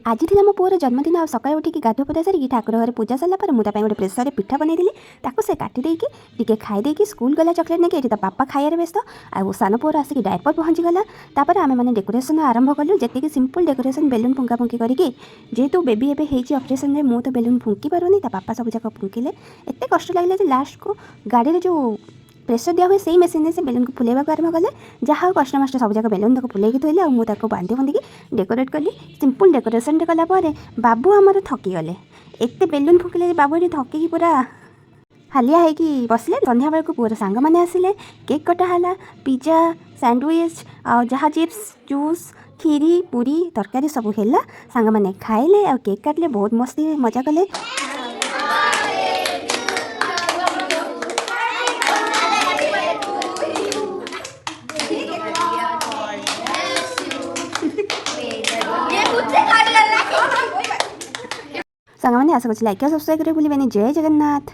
आज थी मो पुअर जन्मदिन आ सकाଳେ उठिकी गाधुआ पाधुआ सारिकी ठाकुर घरे पूजा सारा पर मुझे गोटे प्रेसर पिठा बनईली ताको से काटिदेकी टिके खाईदेकी स्कूल गला चॉकलेट नहीं ये बापा खाइबार व्यस्त आ सान पुअर आसिक डायपर पहुँचीगला तापर आम मैंने डेकोरेशन आरंभ कलु जी सिंपल डेकोरेशन बेलून फुंका फुंकी करके जेहेतु बेबी एबे होइछि ऑपरेशन में मु तो बेलून फुंकी पारुनी ता बापा सब जाक फुंकिले एत कष्ट लगे लास्ट को गाड़ी जो प्रेसर दिया हुए से मेसीन से बेलून को फुलेवा आरंभ कले जहाँ कष्ट मस्ट सब जगह बेलून तक फुलेकी थोइले और मुझे बांधी बुंदी डेकोरेट कली सिंपल डेकोरेशन कलापर बाबू आमर थकीगले एत बेलून फुकिले बाबू ये थकिकी पूरा हालिया होगी बसले संध्या बेलू पुअर सांग मैंने आसिले केक कटाला पिज्जा सैंडविच आ जहाँ चिप्स जूस खीरी पूरी तरकारी सब है सांग मैंने खाइले और केक काटले बहुत मस्ती मजा कले। सांग मैंने आशा कर लाइक सब्सक्राइब करें भूलिए। जय जगन्नाथ।